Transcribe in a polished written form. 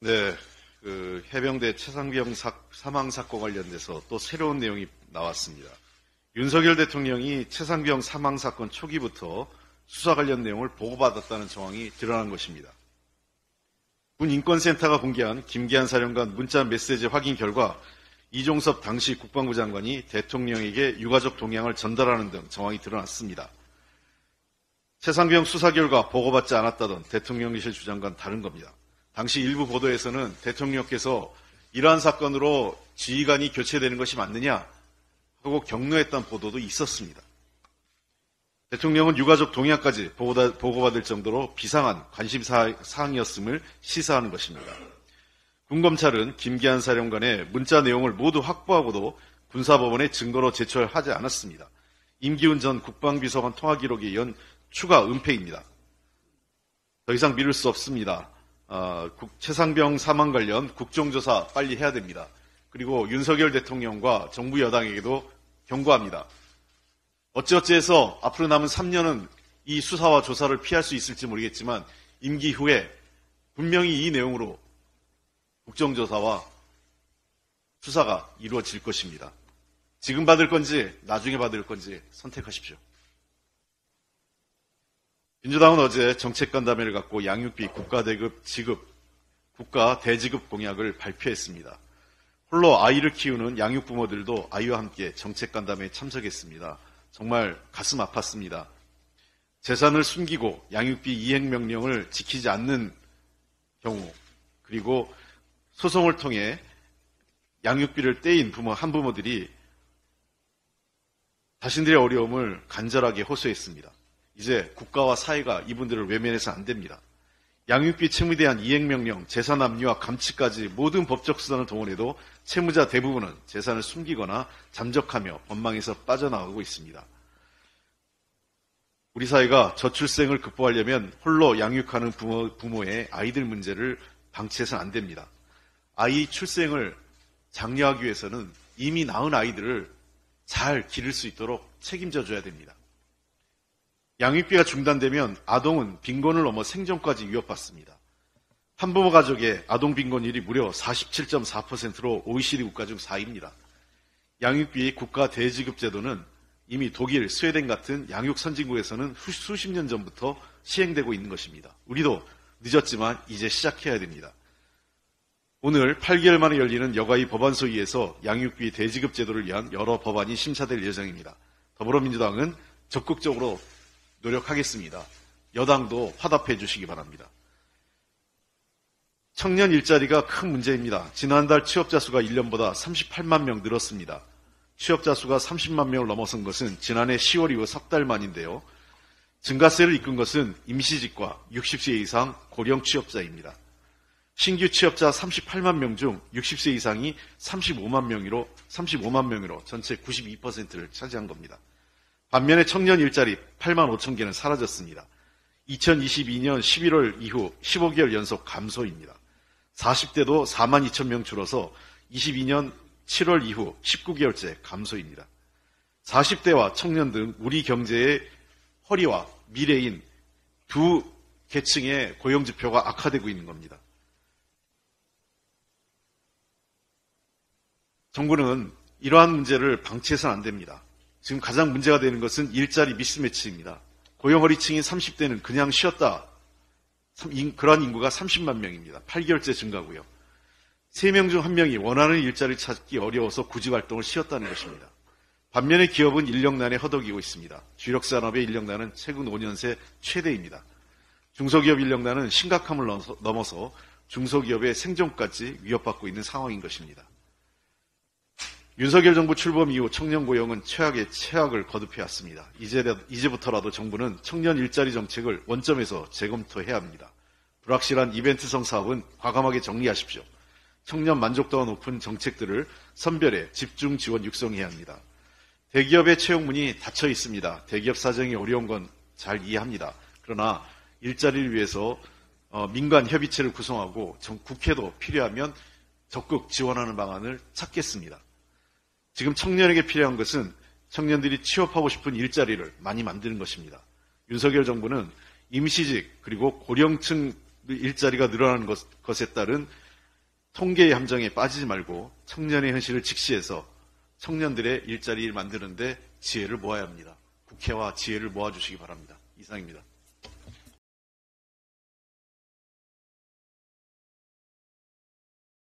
네, 해병대 최상병 사망 사건 관련돼서 또 새로운 내용이 나왔습니다. 윤석열 대통령이 최상병 사망 사건 초기부터 수사 관련 내용을 보고받았다는 정황이 드러난 것입니다. 군인권센터가 공개한 김기한 사령관 문자 메시지 확인 결과 이종섭 당시 국방부 장관이 대통령에게 유가족 동향을 전달하는 등 정황이 드러났습니다. 최상병 수사 결과 보고받지 않았다던 대통령실 주장과는 다른 겁니다. 당시 일부 보도에서는 대통령께서 이러한 사건으로 지휘관이 교체되는 것이 맞느냐 하고 격려했던 보도도 있었습니다. 대통령은 유가족 동향까지 보고받을 정도로 비상한 관심사항이었음을 시사하는 것입니다. 군검찰은 김기한 사령관의 문자 내용을 모두 확보하고도 군사법원에 증거로 제출하지 않았습니다. 임기훈 전 국방비서관 통화 기록에 이은 추가 은폐입니다. 더 이상 미룰 수 없습니다. 최상병 사망 관련 국정조사 빨리 해야 됩니다. 그리고 윤석열 대통령과 정부 여당에게도 경고합니다. 어찌어찌해서 앞으로 남은 3년은 이 수사와 조사를 피할 수 있을지 모르겠지만 임기 후에 분명히 이 내용으로 국정조사와 수사가 이루어질 것입니다. 지금 받을 건지 나중에 받을 건지 선택하십시오. 민주당은 어제 정책간담회를 갖고 양육비 국가 대지급 공약을 발표했습니다. 홀로 아이를 키우는 양육부모들도 아이와 함께 정책간담회에 참석했습니다. 정말 가슴 아팠습니다. 재산을 숨기고 양육비 이행명령을 지키지 않는 경우, 그리고 소송을 통해 양육비를 떼인 한부모들이 자신들의 어려움을 간절하게 호소했습니다. 이제 국가와 사회가 이분들을 외면해서는 안 됩니다. 양육비 채무에 대한 이행명령, 재산 압류와 감치까지 모든 법적 수단을 동원해도 채무자 대부분은 재산을 숨기거나 잠적하며 법망에서 빠져나가고 있습니다. 우리 사회가 저출생을 극복하려면 홀로 양육하는 부모의 아이들 문제를 방치해서는 안 됩니다. 아이 출생을 장려하기 위해서는 이미 낳은 아이들을 잘 기를 수 있도록 책임져 줘야 됩니다. 양육비가 중단되면 아동은 빈곤을 넘어 생존까지 위협받습니다. 한부모 가족의 아동 빈곤율이 무려 47.4%로 OECD 국가 중 4위입니다. 양육비 국가 대지급 제도는 이미 독일, 스웨덴 같은 양육 선진국에서는 수십 년 전부터 시행되고 있는 것입니다. 우리도 늦었지만 이제 시작해야 됩니다. 오늘 8개월 만에 열리는 여가위 법안소위에서 양육비 대지급 제도를 위한 여러 법안이 심사될 예정입니다. 더불어민주당은 적극적으로 노력하겠습니다. 여당도 화답해 주시기 바랍니다. 청년 일자리가 큰 문제입니다. 지난달 취업자 수가 1년보다 38만 명 늘었습니다. 취업자 수가 30만 명을 넘어선 것은 지난해 10월 이후 석 달 만인데요. 증가세를 이끈 것은 임시직과 60세 이상 고령 취업자입니다. 신규 취업자 38만 명 중 60세 이상이 35만 명으로 전체 92%를 차지한 겁니다. 반면에 청년 일자리 8만 5천 개는 사라졌습니다. 2022년 11월 이후 15개월 연속 감소입니다. 40대도 4만 2천 명 줄어서 22년 7월 이후 19개월째 감소입니다. 40대와 청년 등 우리 경제의 허리와 미래인 두 계층의 고용지표가 악화되고 있는 겁니다. 정부는 이러한 문제를 방치해서는 안 됩니다. 지금 가장 문제가 되는 것은 일자리 미스매치입니다. 고용허리층인 30대는 그냥 쉬었다. 그러한 인구가 30만 명입니다. 8개월째 증가고요. 3명 중 1명이 원하는 일자리를 찾기 어려워서 구직활동을 쉬었다는 것입니다. 반면에 기업은 인력난에 허덕이고 있습니다. 주력산업의 인력난은 최근 5년 새 최대입니다. 중소기업 인력난은 심각함을 넘어서 중소기업의 생존까지 위협받고 있는 상황인 것입니다. 윤석열 정부 출범 이후 청년 고용은 최악의 최악을 거듭해왔습니다. 이제부터라도 정부는 청년 일자리 정책을 원점에서 재검토해야 합니다. 불확실한 이벤트성 사업은 과감하게 정리하십시오. 청년 만족도가 높은 정책들을 선별해 집중 지원 육성해야 합니다. 대기업의 채용문이 닫혀 있습니다. 대기업 사정이 어려운 건 잘 이해합니다. 그러나 일자리를 위해서 민간 협의체를 구성하고 국회도 필요하면 적극 지원하는 방안을 찾겠습니다. 지금 청년에게 필요한 것은 청년들이 취업하고 싶은 일자리를 많이 만드는 것입니다. 윤석열 정부는 임시직 그리고 고령층 일자리가 늘어나는 것에 따른 통계의 함정에 빠지지 말고 청년의 현실을 직시해서 청년들의 일자리를 만드는데 지혜를 모아야 합니다. 국회와 지혜를 모아주시기 바랍니다. 이상입니다.